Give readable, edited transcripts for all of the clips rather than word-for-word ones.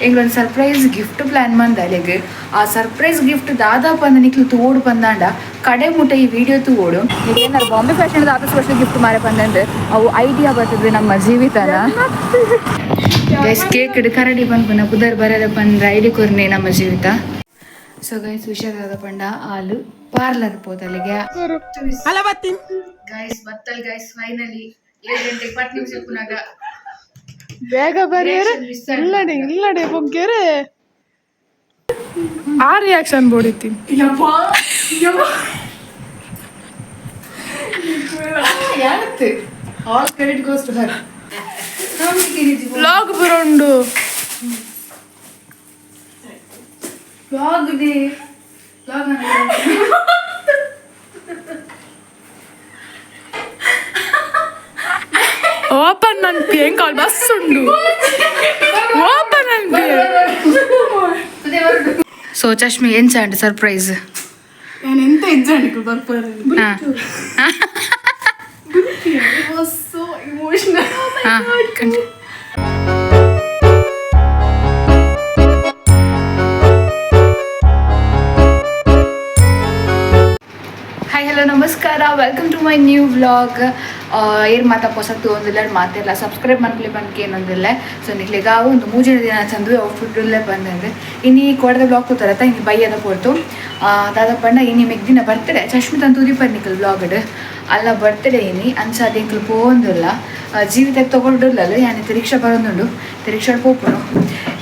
ಎಂಗ್ಲೊಂದು surprise gift plan ಮಂದಲೆಗ್ ಆ surprise gift ದಾದಾಪ ಅಂದ ನಿಕ್ಲು ತೋಡು ಬಂದಾಂಡ ಕಡೆ ಮುಟ್ಟ ಈ ವಿಡಿಯೋ ತೋಡು ನೀವು ಏನಾರು ಬಾಂಬೆ ಫ್ಯಾಷನ್ ದಾದ ಸ್ಪೆಷಲ್ ಗಿಫ್ಟ್ ಮಾರೆ ಬಂದಂದ್ರೆ ಅವು ಐಡಿಯಾ ಬರ್ತದೆ ನಮ್ಮ ಜೀವಿತನ ಗೈಸ್ ಕೇಕ್ ಕರಡಿ ಬಂದ್ಪನ ಪುದರ್ ಬರದ ಬಂದ್ರೆ ಐಡಿ ಕೊರ್ನೆ ನಮ್ಮ ಜೀವಿತ. ಸೊ ಗೈಸ್ ಹುಷಾರಾದ ಪಂಡ ಹಾಲು ಪಾರ್ಲರ್ ಪೋದಲ್ಲಿಗೆ ಗೈಸ್ ಬತ್ತಲ್ ಗೈಸ್ ಫೈನಲಿ 7 ಗಂಟೆಗೆ 10 ನಿಮಿಷ ಪುನಗ ಬೇಗ ಬರೆಯರೆ ಇಲ್ಲಡೆ ಬೊಗ್ಗೆರೆ ಆ ರಿಯಾಕ್ಷನ್ ಬೋಡಿತ್ತೀನಿ ಯಾವತ್ತು all credit goes to her vlog ಬರೋಂಡು ವ್ಲಾಗ್ ದಿ ವ್ಲಾಗ್ ಓಪನ್ ಅನ್ಪಿ ಹೆಂಗ್ ಕಾಲ್ ಬಸ್ ಉಂಡು ಓಪನ್ ಅನ್ಪಿ. ಸೊ ಚಶ್ಮಿ ಎಂಚ ಸರ್ಪ್ರೈಸ್ ನಾನು ಎಂತ ಇಜ್ಜಾಣಿಕು ಬರ್ಪರ್ so emotional. ಹಾಯ್ ಹಲೋ ನಮಸ್ಕಾರ, welcome to my new vlog. ಏನು ಮಾತಾಪೋಸತ್ತು ಒಂದಿಲ್ಲ ಮಾತೆಲ್ಲ ಸಬ್ಸ್ಕ್ರೈಬ್ ಮಾಡ್ಲಿ ಬಂದಕ್ಕೆ ಏನೊಂದಿಲ್ಲ. ಸೊ ನಿಕ್ಲಿಗ ಒಂದು 3 ದಿನ ಚಂದು ಔಟ್ಫಿಟ್ಟಲ್ಲೇ ಬಂದಂದ್ರೆ ಇನ್ನೀ ಕೊಡದ ಬ್ಲಾಗ್ ಕೂತಾರತ್ತ ಇನ್ನು ಬೈಯದ ಪೋರ್ತು ದಾದಪ್ಪಣ್ಣ ಇನ್ನು ಮೆಗ್ದಿನ ಬರ್ತಡೆ ಚಶ್ಮಿತಂತ ಉದಿಪರ್ ನಿಕ್ಕಲ್ ಬ್ಲಾಗಡ್ ಅಲ್ಲ ಬರ್ತಡೇ ಇನಿ ಅನ್ಸಾದ ಎಂಕ್ಲು ಪೋಂದಿಲ್ಲ ಜೀವಿತಕ್ಕೆ ತೊಗೊಂಡಿಲ್ಲ ಯಾನಿತ್ತು ರಿಕ್ಷಾ ಬರೋದುಂಡು ರಿಕ್ಷಾ ಪೋಪುನು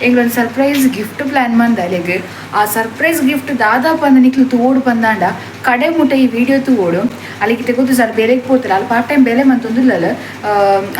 ಎಂಗ್ಲೊಂದು ಸರ್ಪ್ರೈಸ್ ಗಿಫ್ಟ್ ಪ್ಲ್ಯಾನ್ ಮಂದಲೆಗ್ ಆ ಸರ್ಪ್ರೈಸ್ ಗಿಫ್ಟ್ ದಾದಾಪ ಅಂದ ನಿಕ್ಲು ತೋಡು ಬಂದಾಂಡ ಕಡೆ ಮುಟ್ಟ ಈ ವಿಡಿಯೋ ತೋಡು ಅಲ್ಲಿಗೆ ತೆಗೋದು ಸರ್ ಬೇರೆಗೆ ಪೋತಾರೆ ಅಲ್ಲಿ ಪಾರ್ಟ್ ಟೈಮ್ ಬೇರೆ ಮಂತೊಂದಿಲ್ಲ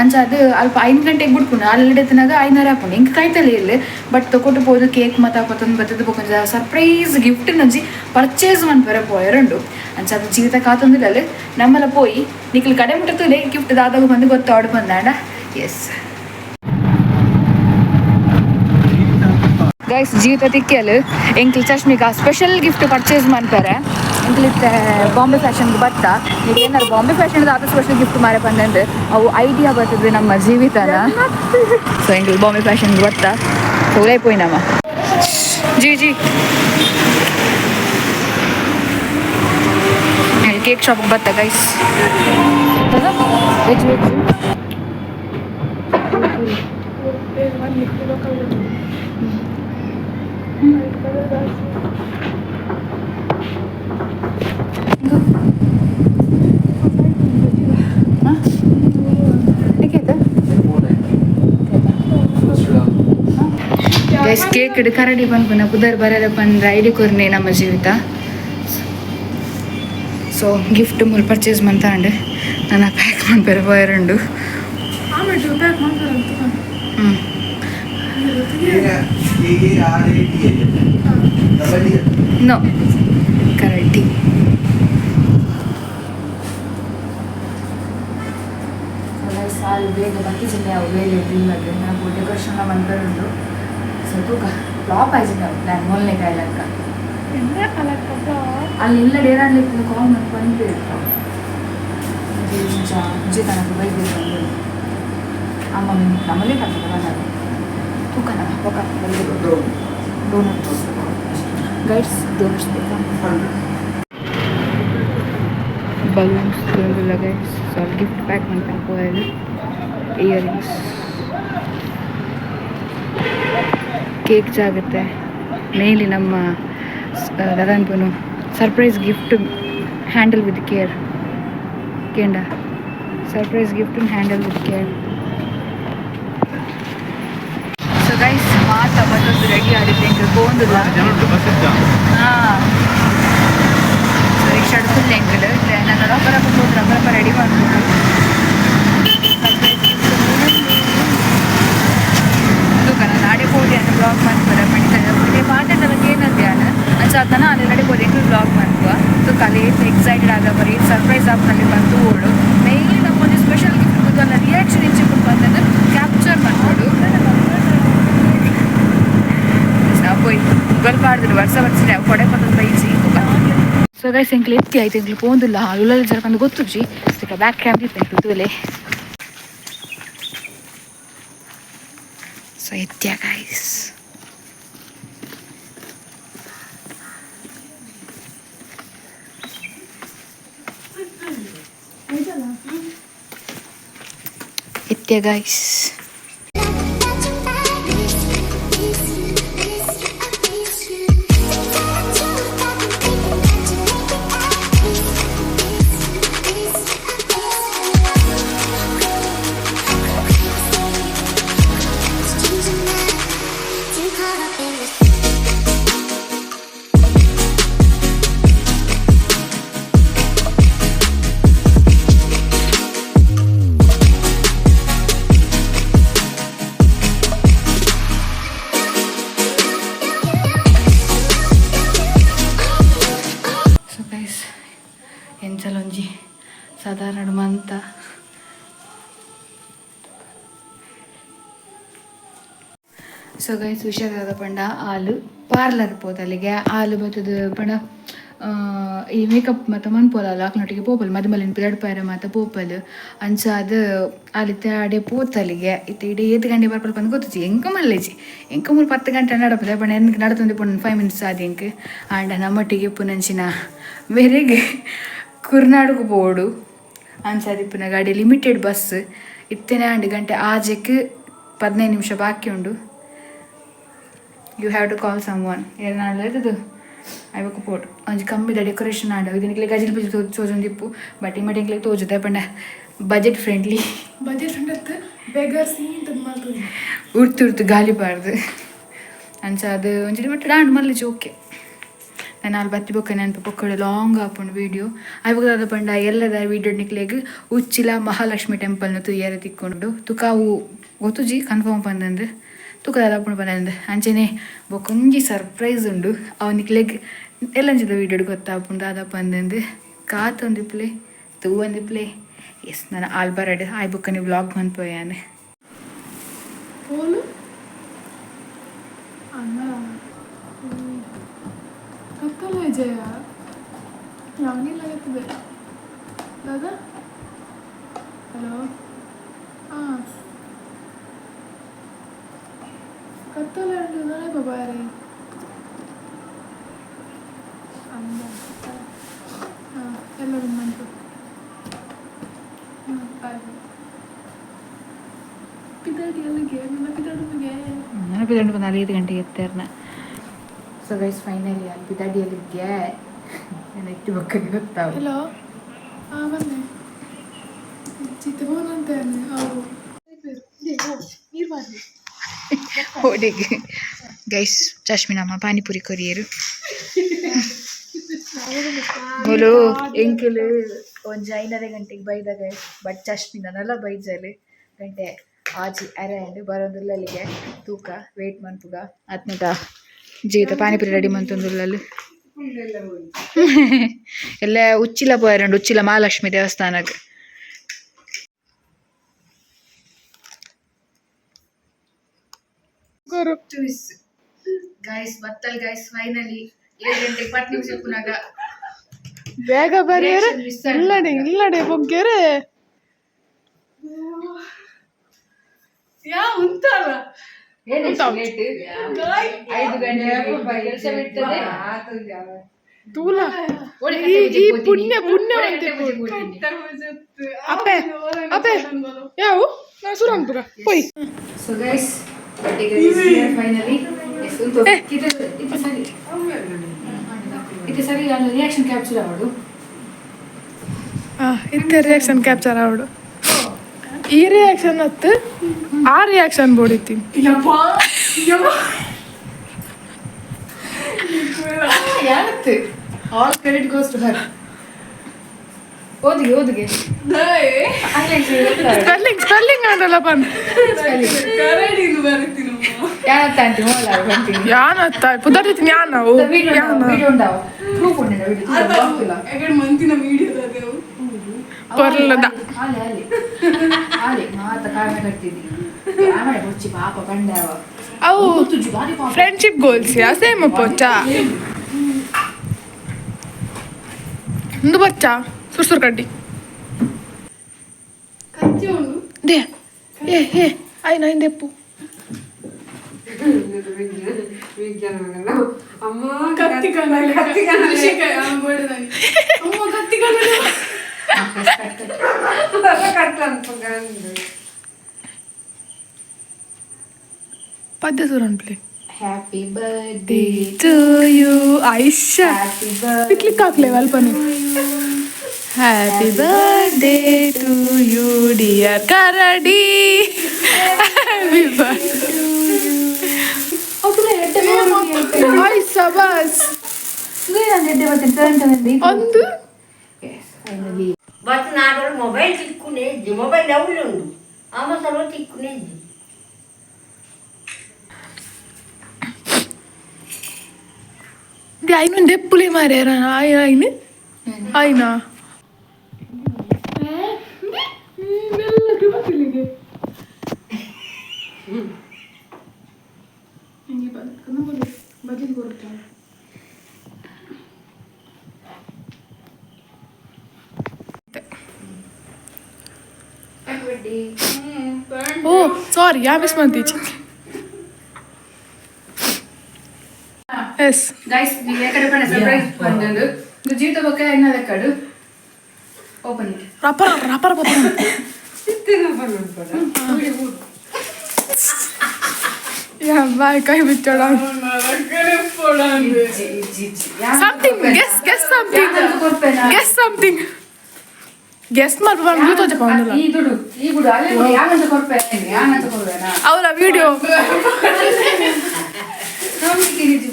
ಅಂಚಾದ ಅಲ್ಪ 5 ಗಂಟೆಗೆ ಬಿಡ್ಪುನು ಅಲ್ಲಿ ತಿನ್ನಾಗ 5:30 ಹಾಕೊಂಡು ಹಿಂಗೆ ಕಾಯ್ತಲೇ ಇಲ್ಲ ಬಟ್ ತೊಗೊಟ್ಟು ಹೋದು ಕೇಕ್ ಮತ್ತು ಪತ್ತೊಂದು ಬತ್ತದ ಬೋಕೊಂಡ ಸರ್ಪ್ರೈಸ್ ಗಿಫ್ಟ್ ನಂಜಿ ಪರ್ಚೇಸ್ ಮಾಡ್ಬಾರೆ ಪೋಯರಂಡು ಅಂಚಾದ ಜೀವಿತ ಕಾತೊಂದಿಲ್ಲ ನಮ್ಮಲ್ಲ ಪೋಯಿ ನಿಕ್ಲು ಕಡೆ ಮುಟ್ಟತ್ತಲೇ ಗಿಫ್ಟ್ ದಾದಾಗ ಬಂದು ಗೊತ್ತಾಡು ಬಂದಾಂಡ. ಎಸ್ ಗೈಸ್ ಜೀವಿತ ತಿಕ್ಕಿಯಲು ಎಂಕ್ಲು ಚಶ್ಮಿಗೆ ಆ ಸ್ಪೆಷಲ್ ಗಿಫ್ಟ್ ಪರ್ಚೇಸ್ ಮಾಡ್ತಾರೆ. ಎಂಕ್ಲಿತ್ತೆ ಬಾಂಬೆ ಫ್ಯಾಷನ್ಗೆ ಬತ್ತ ನೀವು ಏನಾರು ಬಾಂಬೆ ಫ್ಯಾಷನ್ ಆದ ಸ್ಪೆಷಲ್ ಗಿಫ್ಟ್ ಮಾರೆ ಬಂದಂದ್ರೆ ಅವು ಐಡಿಯಾ ಬರ್ತದೆ ನಮ್ಮ ಜೀವಿತನ. ಸೊ ಎಂಕ್ಲು ಬಾಂಬೆ ಫ್ಯಾಷನ್ಗೆ ಬತ್ತ ಸೊ ಉಲೈಪೋಯ್ ನಮ್ಮ ಜಿ ಕೇಕ್ ಶಾಪ್ಗೆ ಬತ್ತ ಗೈಸ್ ವೆಜ್ ಗೈಸ್ ಕೇಕ್ ಕರಡಿ ಬಂದ್ಪನ ಪುದರ್ ಬರದ ಬಂದ್ರೆ ಐಡಿ ಕೊರ್ನೆ ನಮ್ಮ ಜೀವಿತ. ಸೊ ಗಿಫ್ಟ್ ಮೂರು ಪರ್ಚೇಸ್ ಮಾಡ್ತಾಂಡೆ ನಾನು ಪ್ಯಾಕ್ ಮಾಡ್ಬೇರೆ ಬಯರಂಡು ನೋ ಕರಡಿ ಸಾಲು ಬೇಗ ಬಕ್ಕಿಸಿದ್ದೆ ಅವು ಬೇರೆ ಇಲ್ಲದೆ ನಾವು ಡೆಕೋರೇಷನ್ ಮಾಡ್ಕೊಂಡು ಸೊ ತೂಕ ಫ್ಲಾಪ್ ಆಯ್ತು ಪ್ಲ್ಯಾನ್ ಮೊದಲನೇ ಕಾಯ್ಲಕ್ಕ ಅಲ್ಲಿ ಇಲ್ಲ ಡೇರಾಡ್ಲಿಕ್ಕೆ ಕಾಲ್ ಮಾಡಿ ಬಂದಿರ್ತಾವೆ ಅಜ್ಜಿ ತನಕ ಬೈದು ಬಂದು ಅಮ್ಮ ನಮ್ಮಲ್ಲೇ ಕರ್ತದೆ ಬಂದಾಗ ತೂಕ ನಮ್ಮ ಪಕ್ಕ ಬಂದು ಡೋನಟ್ ಗೈಡ್ಸ್ ಡೋನಟ್ಸ್ ಬೇಕಾ ಬಲೂನ್ಸ್ ಎಲ್ಲ ಗೈಡ್ಸ್ ಸೊ ಗಿಫ್ಟ್ ಪ್ಯಾಕ್ ಮಾಡ್ಕೊಂಡು ಹೋಗೋದು ಇಯರಿಂಗ್ಸ್ ಕೇಕ್ ಜಾಗುತ್ತೆ ಮೇಲಿ ನಮ್ಮ ಅದಂತೂ surprise gift handle with care ಕೇಂಡ surprise gift handle with care. So guys ಮಾತಾ ಮತ್ತೊಂದು ರೆಡಿ ಆಗುತ್ತೆ ಎಂಕ್ ಗೋಂದಿಲ್ಲ ಹಾಂ ಸೊ ರಿಕ್ಷಾ ಫುಲ್ ಎಂಕಲ್ ನಾನು ರಬ್ಬರಪ್ಪ ರೆಡಿ ಮಾಡ್ಬೋದು ಸರ್ಪ್ರೈಸ್ ಗಿಫ್ಟ್ ನಾನು ನಾಳೆ ಹೋಗಿ ಅಂತ ಬ್ಲಾಗ್ ಮಾಡ್ತಾರೆ ಇದೇ ಮಾತಾಡೋದು ಏನಂತೆ ನಾನು ಅನ್ಸಾತನ ಅಲ್ಲಿ ನಡೆ ಹೋಗಿ ಎಂಕ್ಲು ಬ್ಲಾಗ್ ಮಾಡ್ಕೋ ಸೊ ಕಲೆ ಎಕ್ಸೈಟೆಡ್ ಆಗ ಬರೀ ಸರ್ಪ್ರೈಸ್ ಆಪ್ನಲ್ಲಿ ಬಂದು ಓಡು ಮೇಯ್ಲಿ ನಮ್ಮೊಂದು ಸ್ಪೆಷಲ್ ಗಿಫ್ಟ್ ಬಂದು ಅಲ್ಲ ರಿಯಾಕ್ಷನ್ ಹೆಚ್ಚಿಕೊಂಡು ಬಂದನ್ನು ಕ್ಯಾಪ್ಚರ್ ಮಾಡ್ಬೋದು ನಾವು ಹೋಯ್ ಸ್ವಲ್ಪ ಆಡಿದ್ರು ವರ್ಷ ಕೊಡೆ ಬಂದು ಬೈಸಿ ಸೊ ಗೈಸ್ ಎಂಕ್ಲು ಎತ್ತಿ ಆಯ್ತು ಎಂಕ್ಲು ಪೋಂದಿಲ್ಲ ಉಳ್ಳಲ್ಲಿ ಜರ್ಕೊಂಡು ಗೊತ್ತು ಜಿ ಈಗ ಬ್ಯಾಕ್ ಕ್ಯಾಮ್ರಿ ಇತ್ತು ತುಲೆ ಸೊ ಎತ್ತ್ಯಾ ಗೈಸ್ ಸತ್ಯ ಗೈಸ್. ಎಂಚಲೊಂಜಿ ಸಾಧಾರಣ ಮಂತ ಸೊ ಗೈಸ್ ಹುಷಾರಾದ ಪಂಡ ಹಾಲು ಪಾರ್ಲರ್ ಪೋದಲ್ಲಿಗೆ ಹಾಲು ಬತ್ತದ ಪಂಡ ಈ ಮೇಕಪ್ ಮತ್ತು ಮನ್ಪೋಲಲ್ಲ ಆಕ್ನೊಟ್ಟಿಗೆ ಪೋಪಲ್ ಮದುಮಲಿನ ಪಿರಡ್ಪಾಯರ ಮತ್ತು ಪೋಪಲ್ ಅಂಚ ಅದು ಅಲ್ಲಿ ಅಡೆ ಪೋತಲ್ಲಿಗೆ ಇತ್ತು ಇಡೀ 8 ಗಂಟೆ ಬರ್ಪಲ್ ಬಂದು ಗೊತ್ತಿಚ್ಚಿ ಎಂಕ ಮಲ್ಲೇಜಿ ಎಂಕ ಮೂರು 10 ಗಂಟೆ ನಡಪದೆ ಪಂಡ ಎನ್ಗೆ ನಡತೊಂದು ಪುಣ್ಣ 5 ಮಿನಿಟ್ಸ್ ಆದ ಎಂಕ್ ಆಂಡ ನಮ್ಮೊಟ್ಟಿಗೆ ಪುನಂಚಿನ ಬೇರೆಗೆ ಕುರ್ನಾಡುಗು ಬೋಡು ಅನ್ಸದಿಪ್ಪನ ಗಾಡಿ ಲಿಮಿಟೆಡ್ ಬಸ್ ಇತ್ತೇನೆ 2 ಗಂಟೆ ಆಜೆಕ್ 15 ನಿಮಿಷ ಬಾಕಿ ಉಂಡು. You have to call someone ಏನಾಡ್ದು ಐವಕ್ಕ ಪೋಟು ಒಂಜಿ ಕಮ್ಮಿದ ಡೆಕೋರೇಷನ್ ಆಂಡ ಇದನ್ನಿಕ್ಲೆ ಗಜಿಲ್ ಬಿಜಿಲ್ ತೋಜೊಂದಿಪ್ಪು ಬಟ್ ಇಮ್ಮಡಿಂಗ್ಲೆ ತೋಜುತ್ತೆ ಪಂಡ ಬಜೆಟ್ ಫ್ರೆಂಡ್ಲಿ ಉರ್ತು ಗಾಲಿ ಬಾರ್ದು ಅಂಚ ಅದು ಒಂಜಿ ಮಟ್ಟ ಡಾಂಡ್ ಮಲ್ಲಿಜಿ ಓಕೆ. ನಾನು ಅಲ್ಲಿ ಬತ್ತಿ ಬೊಕ್ಕ ನೆನಪು ಪೊಕ್ಕಡೆ ಲಾಂಗ್ ಆಪುಂಡು ವೀಡಿಯೋ ಅವಾಗ ಪಂಡ ಎಲ್ಲದ ವೀಡಿಯೋ ನಿಕ್ಲೆಗ್ ಉಚ್ಚಿಲ ಮಹಾಲಕ್ಷ್ಮಿ ಟೆಂಪಲ್ನ ತುಯ್ಯಾರ ತಿಕ್ಕೊಂಡು ತುಕಾವು ಗೊತ್ತುಜಿ ಕನ್ಫರ್ಮ್ ಬಂದಂದ್ರೆ ತುಕದ ಆಪುಂಡು ಬಂದಂದ್ರೆ ಅಂಚನೆ ಬೊಕೊಂಜಿ ಸರ್ಪ್ರೈಸ್ ಉಂಡು ಅವ್ ನಿಕ್ಲೆಗ್ ಎಲ್ಲಂಚಿದ ವೀಡಿಯೋ ಗೊತ್ತಾಪುಂಡು ಅದಪ್ಪ ಅಂದಂದು ಕಾತೊಂದಿಪ್ಲೆ ತೂವೊಂದಿಪ್ಲೆ ಎಸ್ ನಾನು ಆಲ್ಬರಡ್ ಆಯ್ ಬೊಕ್ಕ ನೀವು ವ್ಲಾಗ್ ಮನ್ಪೋಯಾನೆ ಜಯ ಯಾವನಿಲ್ಲ ಗೊತ್ತಿದೆ ದಾದಾ ಹಲೋ ಹಾಂ ಕತ್ತಲ ನನಗೆ ಬಾಬಾರಿ ಅಂದ ಹಾಂ ಎಲ್ಲ ಬಂತು ಆಯ್ತು ಪಿದಾಡಿ ಅಲ್ಲಿಗೆ ನನ್ನ ಪಿದಾಡಿಗೆ ನನ್ನ ಪಿದಾಡಿ ಬಂದು 5 ಗಂಟೆಗೆ ಎತ್ತಾರನ. ಸೊ ಗೈಸ್ ಫೈನಲಿ ಅಲ್ಲಿ ಪಿದಾಡಿಯಲ್ಲಿದ್ದೆ ನಾನು ಇಟ್ಟು ಬಕ್ಕಗೆ ಗೊತ್ತಾವ. ಹಲೋ ಹಾಂ ಬನ್ನಿ ಚಿತ್ರಭವನ ಅಂತ ಅವರು ನೀರು ಮಾಡಿ ಹೋಡಿಗೆ ಗೈಸ್ ಚಶ್ಮಿನಮ್ಮ ಪಾನಿಪುರಿ ಕೊರಿಯರು ಬೋಲು ಎಂಕೆಲು ಒಂಜಿ 5:30 ಗಂಟೆಗೆ ಬೈದ ಗೈಸ್ ಬಟ್ ಚಶ್ಮಿನಲ್ಲ ಬೈಜಲು ಗಂಟೆ ಆಜಿ ಅರೆಂಡ್ ಬರೋದಿಲ್ಲಲ್ಲಿಗೆ ತೂಕ ವೆಯ್ಟ್ ಮನ್ಪುಗ ಅತ್ನಿಟ ಜೀವಿತ ಪಾನಿಪುರಿ ರೆಡಿ ಮಂತೊಂದುಲ್ಲಲು ಎಲ್ಲ ಉಚ್ಚಿಲ ಪೋಯರಂಡು ಉಚ್ಚಿಲ ಮಹಾಲಕ್ಷ್ಮಿ ದೇವಸ್ಥಾನಕ್ಕೆ ಗೈಸ್ ಬತ್ತಲ್ ಗೈಸ್ ಫೈನಲಿ 7 ಗಂಟೆಗೆ 10 ನಿಮಿಷ ಪುನಗ ಬೇಗ ಬರೀರೆ ಇಲ್ಲಡೆ ಇಲ್ಲಡೆ ಬೊಗ್ಗೆರೆ ಯಾ ಉಂಟಲ್ಲ ಏನು ಲೇಟ್ 5 ಗಂಟೆಗೆ ಕೆಲಸ ಬಿಡ್ತದೆ ತೂಲ ಈ ಪುಣ್ಯ ಅಪ್ಪೆ ಅಪ್ಪೆ ಯಾವ ನಾ ಸುರಂಪುರ ಪೋಯ್. ಸೊ ಗೈಸ್ ಫೈನಲಿ ಇದು ಸರಿ ನಾನು ರಿಯಾಕ್ಷನ್ ಕ್ಯಾಪ್ಚರ್ ಆವಡು ಇತ್ತೆ ರಿಯಾಕ್ಷನ್ ಕ್ಯಾಪ್ಚರ್ ಆವಡು ಈ ರಿಯಾಕ್ಷನ್ ಹತ್ತು ಆ ರಿಯಾಕ್ಷನ್ ಬೋಡಿತ್ತೀನಿ ಯಾರತ್ತು all credit goes to her. ಓದಿಗೆ ಸ್ಪೆಲ್ಲಿಂಗ್ ಅದಲ್ಲ ಬಂದು ಯಾನತ್ತ ಪುದರ್ತೀನಿ ಯಾನವು ಪರ್ಲದ ಅವು ಫ್ರೆಂಡ್ಶಿಪ್ ಗೋಲ್ಸ್ ಸೇಮ್ ಪೊಚ್ಚ ಒಂದು ಬಚ್ಚ ಸುರ್ಸುರ್ ಕಡ್ಡಿ ದೇ ಏ ಆಯ್ನ ಹಿಂದೆಪ್ಪು ಪದ್ಯ ಸುರನ್ play happy birthday to you Aisha happy birthday click ಹಾಕ್ಲೇ ಅಲ್ಪನೆ happy birthday to you dear ಕರಡಿ ಹ್ಯಾಪಿ ಬರ್ಡೇ ಸಬಾಸ್ ಒಂದು బట్ నాడు మొబైల్ తిక్కునేది మొబైల్ ఎవరు ఉండు ఆమె సర్వ తిక్కునేది ఆయన డెప్పులే మారారా ఆయన ఆయన ಓ ಸಾರಿ ಯಾ ಮಿಸ್ ಮಾಡ್ತೀಚಿ ಎಸ್ ಗೈಸ್ ನೀವು ಯಾಕಡೆ ಬಣ್ಣ ಸರ್ಪ್ರೈಸ್ ಬಂದಂದು ಇದು ಜೀವಿತ ಬಗ್ಗೆ ಎನ್ನ ಲೆಕ್ಕಡು ಓಪನ್ ಇಟ್ ರಪ್ಪರ ರಪ್ಪರ ಪತ್ರ ಯಾ ಬಾಯ್ ಕೈ ಬಿಚ್ಚೋಡ something guess something guess something guess ಮಾಡ್ಕೊಂಡು ಜೂತ ಜಪಾನಲ್ಲ ಈ ದುಡು ಅಲ್ಲೇ ಯಾಗಂತ ಕೊಡ್ಪೇನೆ ಯಾಗಂತ ಕೊಡ್ಬೇನಾ ಅವರ ವಿಡಿಯೋ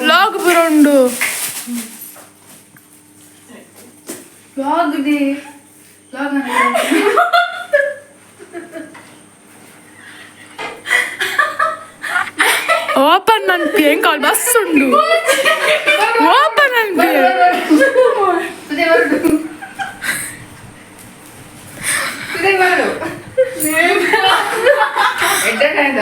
ವ್ಲಾಗ್ ಬರೋಂಡು ವ್ಲಾಗ್ ದಿ ವ್ಲಾಗ್ ಓಪನ್ ಅನ್ಪಿ ಹೆಂಗ್ ಕಾಲ್ ಬಸ್ ಉಂಡು ಓಪನ್ ಅನ್ಪಿ ತುದೆ ಹೊರಡು ತುದೆ ಹೊರಡು ಎಡ್ಡ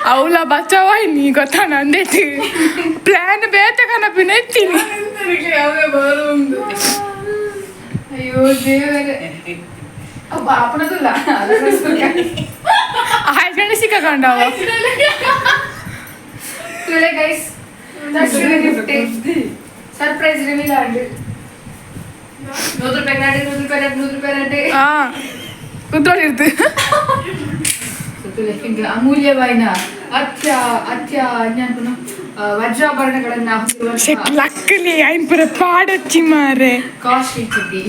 ಅವಳ ಬಚಾವ ನೀ ಗೊತ್ತಾ ನಂದೇತಿ ಪ್ಲಾನ್ ಬೇತೆ ಕನಪಿನ ಎತ್ತೀನಿ ಅಯ್ಯೋ ದೇವರೇ ಅಬ್ಬ ಅಪ್ಪನದಲ್ಲ ಆಯ್ತು ಸಿಕ್ಕಾಕೊಂಡವ ತುಳೆ guys gift surprise reveal and ₹100 ಹಾ ಕುತ್ಕೊಂಡಿರ್ತು ಅಮೂಲ್ಯವಾದ ಅತ್ಯ ಅನ್ಯಾನ್ಪುನ ವಜ್ರಾಭರಣಗಳನ್ನ ಸೆಟ್ ಲಕ್ಕಲಿ ಐನ್ ಪುರ ಪಾಡಚ್ಚಿ ಮಾರೆ ಕಾಸ್ಟ್ಲಿ ಚಿಟ್ಟಿ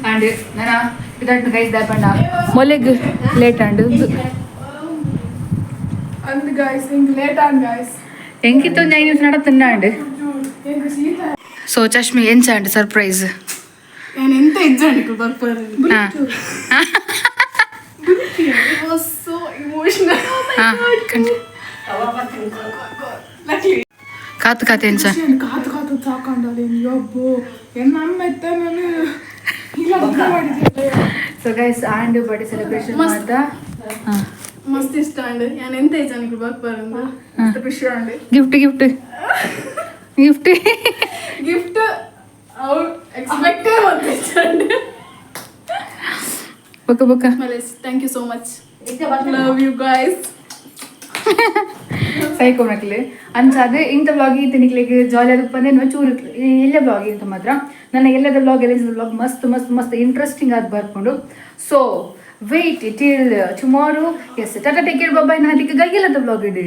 ಅಂಡ್ ನನ್ನ ಇದನ್ನು ಗೈಸ್ ದಾಪಂಡ ಮೊಲೆಗ್ ಲೇಟ್ ಅಂಡ್ ಅಂದ್ ಗಾಯ್ಸ್ ಹಿಂಗ್ ಲೇಟ್ ಆನ್ ಗಾಯ್ಸ್ ಎಂಕಿತ್ತು ಒಂದು 5 ನಿಮಿಷ ನಡತನ್ನ ಅಂಡ್ ಸೊ ಚಶ್ಮಿ ಎಂಚ ಅಂಡ್ ಸರ್ಪ್ರೈಸ್ ನಾನು ಎಂತ ಎಕ್ಸಾಂಪಲ್ ಬರ್ತಾರೆ It was so emotional. Oh my god. Luckily. ಕಾತು ಎಂಚ ಕಾತು ಸಾಕೊಂಡಲ್ಲಿ ಯಬ್ಬೋ ಎನ್ನ ಅಮ್ಮ ಎತ್ತ ನಾನು ಇಲ್ಲ ಮಾಡಿದ್ದೆ so guys and birthday celebration ಮಾಡ್ತಾ ಮಸ್ತ್ ಇಷ್ಟ ಅಂಡ್ ನಾನು ಎಂತ ಜನಕ್ಕೆ ಬರ್ಬಾರಂದು ಮಸ್ತ್ ಖುಷಿ ಅಂಡ್ ಗಿಫ್ಟ್ ಅವ್ರು ಎಕ್ಸ್ಪೆಕ್ಟೇ ಬಂದಿತ್ತು ಬೊಕ್ಕ thank you so much love you guys psycho ನಕ್ಲೆ ಅನ್ಸಾದೆ ಇಂಥ ವ್ಲಾಗ್ ಈ ತಿನ್ನಿಕ್ಲಿಕ್ಕೆ ಜಾಲಿ ಅದು ಬಂದೆ ಚೂರು ಎಲ್ಲ ವ್ಲಾಗ್ ಇಂತ ಮಾತ್ರ ನನ್ನ ಎಲ್ಲದ ವ್ಲಾಗ್ ವ್ಲಾಗ್ ಮಸ್ತ್ ಇಂಟ್ರೆಸ್ಟಿಂಗ್ ಆಗಿ ಬರ್ಕೊಂಡು so wait till tomorrow yes tata take care bye ನಾನು ಅದಕ್ಕೆ ಗೈಗೆಲ್ಲದ ವ್ಲಾಗ್ ಇಡಿ